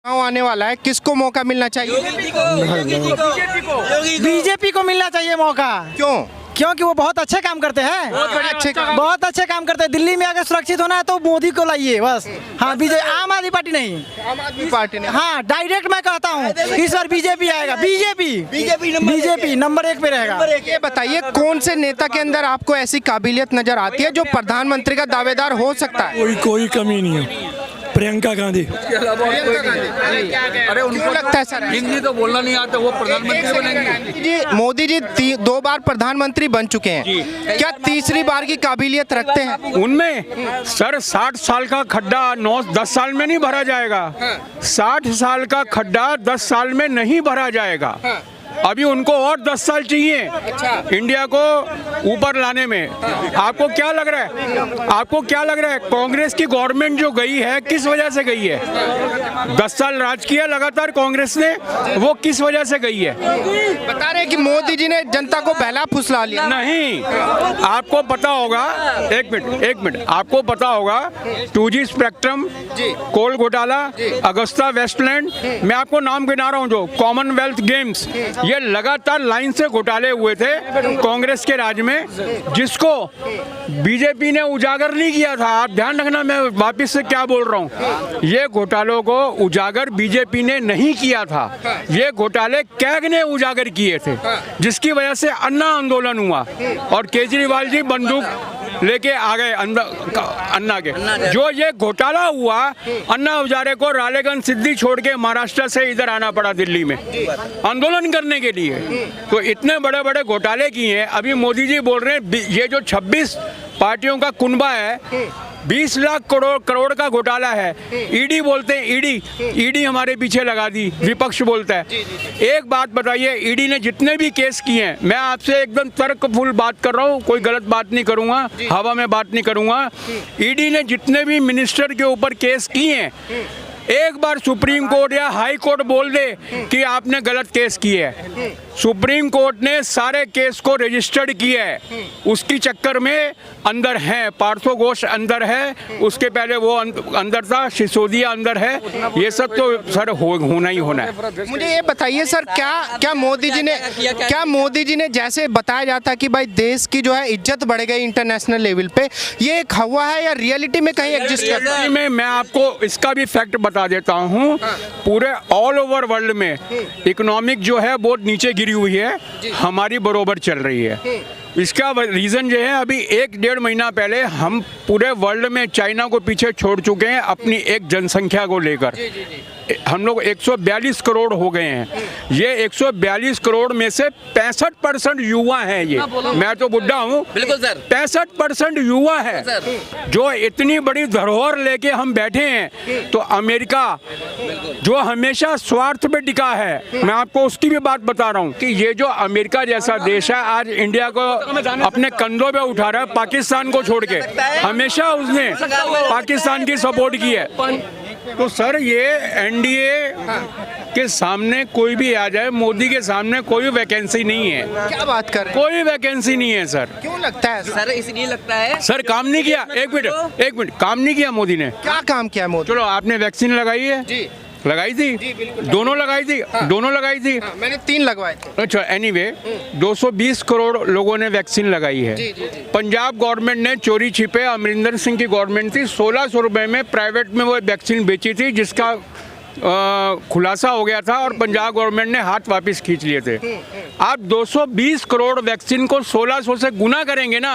चुनाव आने वाला है, किसको मौका मिलना चाहिए? बीजेपी को मिलना चाहिए मौका। क्यों? क्योंकि वो बहुत अच्छे काम करते हैं, बहुत अच्छे काम करते हैं। दिल्ली में अगर सुरक्षित होना है तो मोदी को लाइए बस। हाँ, बीजेपी, आम आदमी पार्टी नहीं, आम आदमी पार्टी ने। हाँ डायरेक्ट मैं कहता हूँ इस बार बीजेपी आएगा। बीजेपी नंबर 1 पे रहेगा। ये बताइए कौन से नेता के अंदर आपको ऐसी काबिलियत नजर आती है जो प्रधानमंत्री का दावेदार हो सकता है? कोई कमी नहीं है। प्रियंका गांधी। अरे उनको लगता है सर हिंदी तो बोलना नहीं आता, वो प्रधानमंत्री बनेंगे। जी मोदी जी 2 बार प्रधानमंत्री बन चुके हैं, क्या तीसरी बार की काबिलियत रखते हैं? उनमें सर 60 साल का खड्डा 9-10 साल में नहीं भरा जाएगा। 60 साल का खड्डा 10 साल में नहीं भरा जाएगा। अभी उनको और 10 साल चाहिए इंडिया को ऊपर लाने में। आपको क्या लग रहा है? आपको क्या लग रहा है कांग्रेस की गवर्नमेंट जो गई है किस वजह से गई है? 10 साल राज किया लगातार कांग्रेस ने, वो किस वजह से गई है? बता रहे कि मोदी जी ने जनता को बहला फुसला लिया। नहीं, आपको पता होगा, एक मिनट, आपको पता होगा 2G स्पेक्ट्रम, कोल घोटाला, अगस्ता वेस्टलैंड, मैं आपको नाम गिना रहा हूँ, जो कॉमनवेल्थ गेम्स, ये लगातार लाइन से घोटाले हुए थे कांग्रेस के राज में, जिसको बीजेपी ने उजागर नहीं किया था। आप ध्यान रखना, मैं वापस से क्या बोल रहा हूँ, ये घोटालों को उजागर बीजेपी ने नहीं किया था, ये घोटाले कैग ने उजागर किए थे, जिसकी वजह से अन्ना आंदोलन हुआ और केजरीवाल जी बंदूक लेके आ गए अन्ना के। जो ये घोटाला हुआ, अन्ना हजारे को रालेगंज सिद्धि छोड़ के महाराष्ट्र से इधर आना पड़ा दिल्ली में आंदोलन करने के लिए। तो इतने बड़े बड़े घोटाले किए हैं। अभी मोदी जी बोल रहे हैं ये जो 26 पार्टियों का कुनबा है, 20 लाख करोड़ का घोटाला है। ईडी बोलते हैं, ईडी हमारे पीछे लगा दी, विपक्ष बोलता है। एक बात बताइए, ईडी ने जितने भी केस किए हैं, मैं आपसे एकदम तर्कफुल बात कर रहा हूँ, कोई गलत बात नहीं करूँगा, हवा में बात नहीं करूँगा। ईडी ने जितने भी मिनिस्टर के ऊपर केस किए हैं, एक बार सुप्रीम कोर्ट या हाई कोर्ट बोल दे कि आपने गलत केस किया है, सुप्रीम कोर्ट ने सारे केस को रजिस्टर्ड किया है। उसकी चक्कर में अंदर है, पार्थो घोष अंदर है, उसके पहले वो अंदर था, सिसोदिया अंदर है। ये सब तो सर होना ही होना है। मुझे ये बताइए सर, क्या मोदी जी ने जैसे बताया जाता है कि भाई देश की जो है इज्जत बढ़ गई इंटरनेशनल लेवल पे, ये एक हवा है या रियलिटी में कहीं एग्जिस्ट करता है? मैं आपको इसका भी फैक्ट बता देता हूँ। पूरे ऑल ओवर वर्ल्ड में इकोनॉमिक जो है बहुत नीचे गिरी हुई है, हमारी बरोबर चल रही है। इसका रीज़न जो है, अभी 1-1.5 महीना पहले हम पूरे वर्ल्ड में चाइना को पीछे छोड़ चुके हैं अपनी एक जनसंख्या को लेकर। हम लोग 142 करोड़ हो गए हैं। ये 142 करोड़ में से 65% युवा हैं। ये मैं तो बुढ़ा हूँ, बिल्कुल सर, 65% युवा है। जो इतनी बड़ी धरोहर लेके हम बैठे हैं, तो अमेरिका जो हमेशा स्वार्थ पे टिका है, मैं आपको उसकी भी बात बता रहा हूँ कि ये जो अमेरिका जैसा देश है आज इंडिया को अपने कंधों पे उठा रहा है, पाकिस्तान को छोड़ के। हमेशा उसने पाकिस्तान की सपोर्ट की है। तो सर ये एनडीए के सामने कोई भी आ जाए, मोदी के सामने कोई वैकेंसी नहीं है। क्या बात कर रहे हैं? कोई वैकेंसी नहीं है सर। क्यों लगता है सर? इसलिए लगता है सर काम नहीं किया। एक मिनट, काम नहीं किया मोदी ने। क्या काम किया मोदी? चलो, आपने वैक्सीन लगाई है? जी लगाई थी। दोनों लगाई थी। दोनों लगाई थी। मैंने 3 लगवाए थे। अच्छा, एनीवे 220 करोड़ लोगों ने वैक्सीन लगाई है। पंजाब गवर्नमेंट ने चोरी छिपे, अमरिंदर सिंह की गवर्नमेंट थी, 1600 रुपए में प्राइवेट में वो वैक्सीन बेची थी, जिसका खुलासा हो गया था और पंजाब गवर्नमेंट ने हाथ वापस खींच लिए थे। आप 220 करोड़ वैक्सीन को 1600 से गुना करेंगे ना,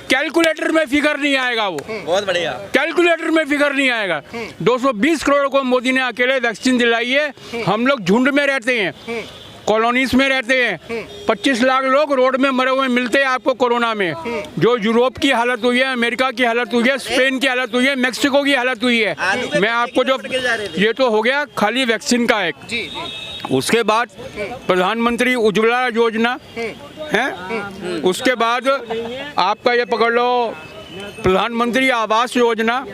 कैलकुलेटर में फिगर नहीं आएगा। वो बहुत बढ़िया, कैलकुलेटर में फिगर नहीं आएगा। 220 करोड़ को मोदी ने अकेले वैक्सीन दिलाई है। हम लोग झुंड में रहते हैं, कॉलोनीज में रहते हैं, 25 लाख लोग रोड में मरे हुए मिलते हैं आपको कोरोना में। जो यूरोप की हालत हुई है, अमेरिका की हालत हुई है, स्पेन की हालत हुई है, मेक्सिको की हालत हुई है। मैं आपको जो, ये तो हो गया खाली वैक्सीन का एक। उसके बाद प्रधानमंत्री उज्ज्वला योजना है, उसके बाद आपका ये पकड़ लो प्रधानमंत्री आवास योजना,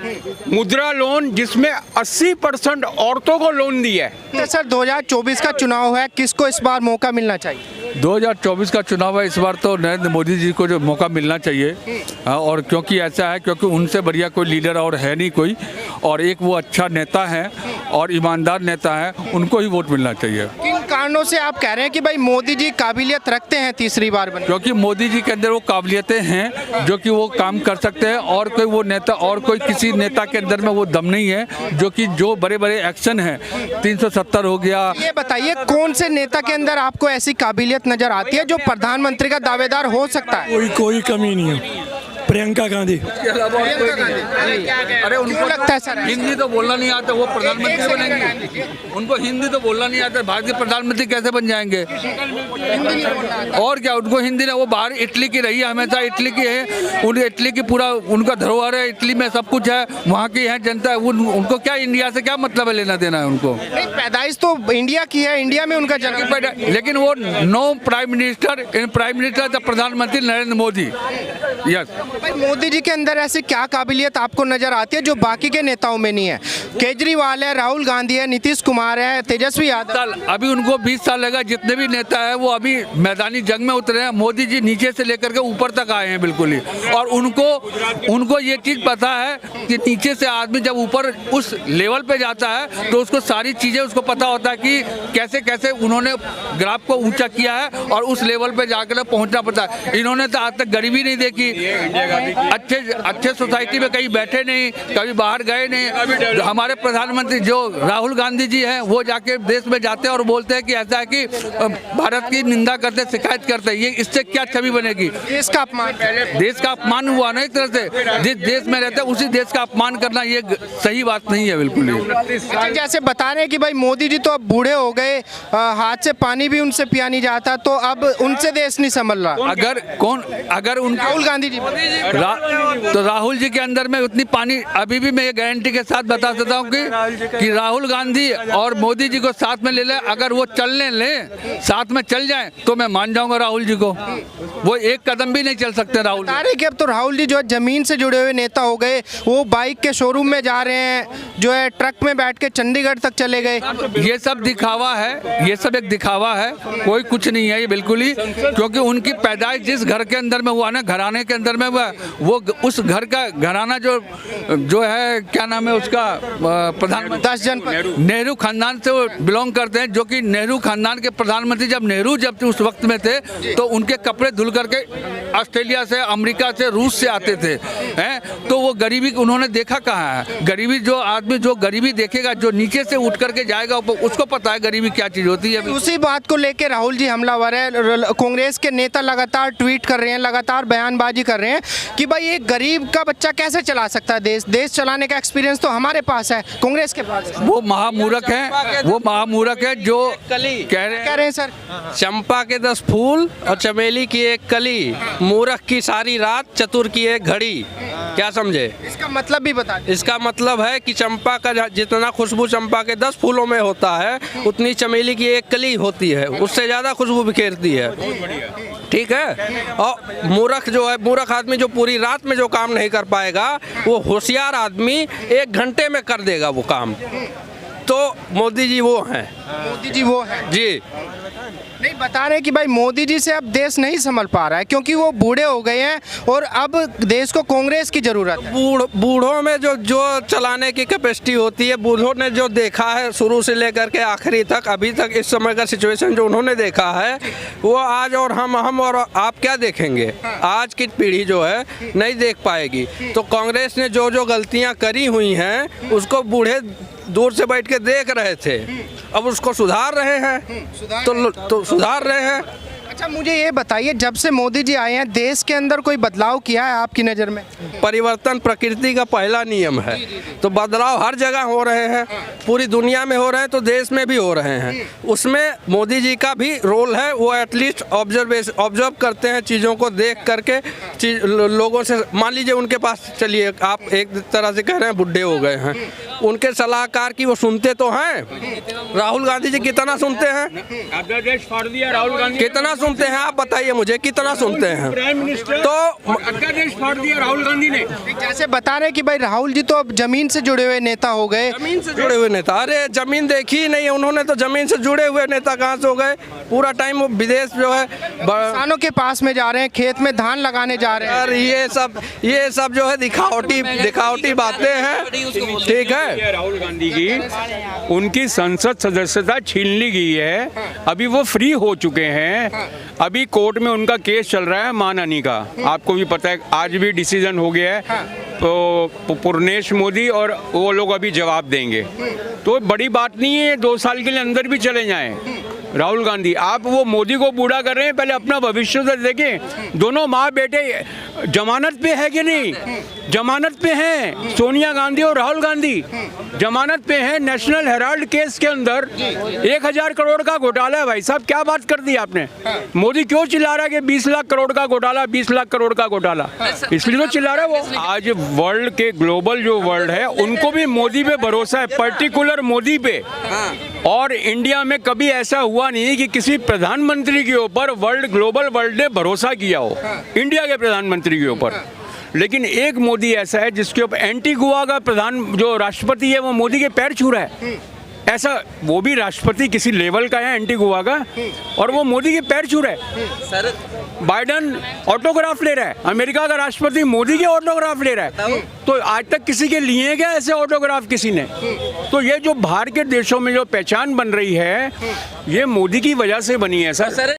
मुद्रा लोन, जिसमें 80% औरतों को लोन दिया है। तो सर 2024 का चुनाव है, किसको इस बार मौका मिलना चाहिए? 2024 का चुनाव है, इस बार तो नरेंद्र मोदी जी को जो मौका मिलना चाहिए। और क्योंकि ऐसा है, क्योंकि उनसे बढ़िया कोई लीडर और है नहीं कोई, और एक वो अच्छा नेता है और ईमानदार नेता हैं, उनको ही वोट मिलना चाहिए। किन कारणों से आप कह रहे हैं कि भाई मोदी जी काबिलियत रखते हैं तीसरी बार बनने? क्योंकि मोदी जी के अंदर वो काबिलियतें हैं जो कि वो काम कर सकते हैं, और कोई वो नेता और कोई किसी नेता के अंदर में वो दम नहीं है जो कि जो बड़े बड़े एक्शन हैं 370 हो गया। ये बताइए कौन से नेता के अंदर आपको ऐसी काबिलियत नजर आती है जो प्रधानमंत्री का दावेदार हो सकता है? कोई कमी नहीं है। प्रियंका गांधी। अरे उनको लगता है सर हिंदी तो बोलना नहीं आता, वो प्रधानमंत्री बनेंगे? उनको हिंदी तो बोलना नहीं आता, भारतीय प्रधानमंत्री कैसे बन जाएंगे? और क्या, उनको हिंदी ना, वो बाहर इटली की रही है, हमेशा इटली की है, उन इटली की पूरा उनका धरोहर है, इटली में सब कुछ है, वहाँ की है जनता है, उनको क्या इंडिया से क्या मतलब है, लेना देना है उनको? पैदाइश तो इंडिया की है, इंडिया में उनका जन्म, लेकिन वो नो प्राइम मिनिस्टर, प्रधानमंत्री नरेंद्र मोदी। यस, भाई मोदी जी के अंदर ऐसी क्या काबिलियत आपको नजर आती है जो बाकी के नेताओं में नहीं है? केजरीवाल है, राहुल गांधी है, नीतीश कुमार है, तेजस्वी यादव। अभी उनको 20 साल लगा, जितने भी नेता है वो अभी मैदानी जंग में उतरे हैं। मोदी जी नीचे से लेकर के ऊपर तक आए हैं बिल्कुल ही, और उनको ये चीज पता है कि नीचे से आदमी जब ऊपर उस लेवल पे जाता है तो उसको सारी चीजें उसको पता होता है कि कैसे कैसे उन्होंने ग्राफ को ऊंचा किया है और उस लेवल पे जाकर पहुंचना पड़ता है। इन्होंने तो आज तक गरीबी नहीं देखी, अच्छे सोसाइटी में कहीं बैठे नहीं, कभी बाहर गए नहीं। हमारे प्रधानमंत्री जो राहुल गांधी जी हैं वो जाके देश में जाते हैं और बोलते हैं कि ऐसा है कि भारत की निंदा करते, शिकायत करते हैं। ये इससे क्या छवि बनेगी? देश का अपमान, देश का अपमान हुआ ना एक तरह से। जिस देश में रहते हैं उसी देश का अपमान करना ये सही बात नहीं है बिल्कुल ही। अच्छा, जैसे बता रहे हैं कि भाई मोदी जी तो अब बूढ़े हो गए, हाथ से पानी भी उनसे पिया नहीं जाता, तो अब उनसे देश नहीं संभल रहा। अगर उनका राहुल गांधी जी तो राहुल जी के अंदर में उतनी पानी, अभी भी मैं ये गारंटी के साथ बता सकता हूँ कि राहुल गांधी और मोदी जी को साथ में ले ले, अगर वो चलने ले साथ में चल जाएं तो मैं मान जाऊंगा राहुल जी को। वो एक कदम भी नहीं चल सकते राहुल जी। कि अब तो राहुल जी जो है जमीन से जुड़े हुए नेता हो गए, वो बाइक के शोरूम में जा रहे हैं, जो है ट्रक में बैठ के चंडीगढ़ तक चले गए। ये सब दिखावा है, ये सब एक दिखावा है, कोई कुछ नहीं है ये बिल्कुल ही। क्योंकि उनकी पैदाइश जिस घर के अंदर में हुआ ना, घराने के अंदर में हुआ, वो उस घर का घराना जो है क्या नाम है उसका, प्रधानमंत्री 10 जन नेहरू खानदान से वो बिलोंग करते हैं। जो कि नेहरू खानदान के प्रधानमंत्री जब नेहरू उस वक्त में थे तो उनके कपड़े धुल करके ऑस्ट्रेलिया से, अमेरिका से, रूस से आते थे, हैं? तो वो गरीबी उन्होंने देखा कहाँ है? गरीबी जो आदमी जो गरीबी देखेगा, जो नीचे से उठ करके जाएगा, उसको पता है गरीबी क्या चीज होती है। उसी बात को लेके राहुल जी हमलावर है। कांग्रेस के नेता लगातार ट्वीट कर रहे हैं, लगातार बयानबाजी कर रहे हैं कि भाई एक गरीब का बच्चा कैसे चला सकता है देश चलाने का एक्सपीरियंस तो हमारे पास है, कांग्रेस के पास। वो महामूर्ख है जो कह रहे हैं सर, चंपा के 10 फूल और चमेली की एक कली, मूर्ख की सारी रात, चतुर की एक घड़ी। क्या समझे? इसका मतलब भी बता दीजिए। इसका मतलब है कि चंपा का जितना खुशबू चंपा के 10 फूलों में होता है, उतनी चमेली की एक कली होती है, उससे ज्यादा खुशबू बिखेरती है। ठीक है। और मूर्ख जो है, मूर्ख आदमी जो पूरी रात में जो काम नहीं कर पाएगा, वो होशियार आदमी 1 घंटे में कर देगा वो काम। तो मोदी जी वो हैं। मोदी जी वो हैं जी। नहीं, बता रहे हैं कि भाई मोदी जी से अब देश नहीं संभल पा रहा है क्योंकि वो बूढ़े हो गए हैं और अब देश को कांग्रेस की जरूरत है। बूढ़ों में जो चलाने की कैपेसिटी होती है, बूढ़ों ने जो देखा है शुरू से लेकर के आखिरी तक, अभी तक इस समय का सिचुएशन जो उन्होंने देखा है, वो आज और हम और आप क्या देखेंगे? आज की पीढ़ी जो है नहीं देख पाएगी। तो कांग्रेस ने जो गलतियाँ करी हुई हैं उसको बूढ़े दूर से बैठ के देख रहे थे, अब उसको सुधार रहे हैं। तो सुधार रहे हैं। अच्छा, मुझे ये बताइए, जब से मोदी जी आए हैं देश के अंदर कोई बदलाव किया है आपकी नज़र में? परिवर्तन प्रकृति का पहला नियम है, तो बदलाव हर जगह हो रहे हैं, पूरी दुनिया में हो रहे हैं, तो देश में भी हो रहे हैं। उसमें मोदी जी का भी रोल है। वो एटलीस्ट ऑब्जर्व करते हैं चीज़ों को, देख करके लोगों से, मान लीजिए उनके पास, चलिए आप एक तरह से कह रहे हैं बुढ़े हो गए हैं, उनके सलाहकार की वो सुनते तो हैं। राहुल गांधी जी कितना सुनते हैं? देश फाड़ दिया राहुल गांधी, कितना सुनते हैं आप बताइए मुझे, कितना सुनते हैं? तो अध्यादेश फाड़ दिया राहुल गांधी ने। जैसे बता रहे हैं कि भाई राहुल जी तो अब जमीन से जुड़े हुए नेता हो गए। जमीन से जुड़े हुए नेता, अरे जमीन देखी ही नहीं उन्होंने, तो जमीन से जुड़े हुए नेता कहाँ से हो गए? पूरा टाइम वो विदेश जो है किसानों के पास में जा रहे हैं, खेत में धान लगाने जा रहे हैं। यार ये सब जो है दिखावटी बातें हैं, ठीक है। राहुल गांधी की उनकी संसद सदस्यता छीन ली गई है, अभी वो फ्री हो चुके हैं। अभी कोर्ट में उनका केस चल रहा है मानहानि का, आपको भी पता है, आज भी डिसीजन हो गया है। तो पूर्णेश मोदी और वो लोग अभी जवाब देंगे, तो बड़ी बात नहीं है, 2 साल के लिए अंदर भी चले जाएं। राहुल गांधी, आप वो मोदी को बूढ़ा कर रहे हैं, पहले अपना भविष्य तो देखें। दोनों माँ बेटे जमानत पे है कि नहीं? जमानत पे हैं, सोनिया गांधी और राहुल गांधी जमानत पे हैं। नेशनल हेराल्ड केस के अंदर 1000 करोड़ का घोटाला है। भाई साहब, क्या बात कर दी आपने? मोदी क्यों चिल्ला रहा है कि 20 लाख करोड़ का घोटाला, 20 लाख करोड़ का घोटाला? इसलिए तो चिल्ला रहा है वो। आज वर्ल्ड के ग्लोबल जो वर्ल्ड है उनको भी मोदी पे भरोसा है, पर्टिकुलर मोदी पे। और इंडिया में कभी ऐसा हुआ नहीं कि किसी प्रधानमंत्री के ऊपर ग्लोबल वर्ल्ड ने भरोसा किया हो, इंडिया के प्रधानमंत्री के ऊपर। लेकिन एक मोदी ऐसा है जिसके ऊपर एंटीगुआ का जो राष्ट्रपति है वो मोदी के पैर छू रहा है। ऐसा, वो भी राष्ट्रपति किसी लेवल का है एंटीगुआ का, और वो मोदी के पैर छू रहा है। सर, बाइडन ऑटोग्राफ ले रहा है, अमेरिका का राष्ट्रपति मोदी के ऑटोग्राफ ले रहा है। तो आज तक किसी के लिए क्या ऐसे ऑटोग्राफ किसी ने? तो ये जो बाहर के देशों में जो पहचान बन रही है, ये मोदी की वजह से बनी है सर।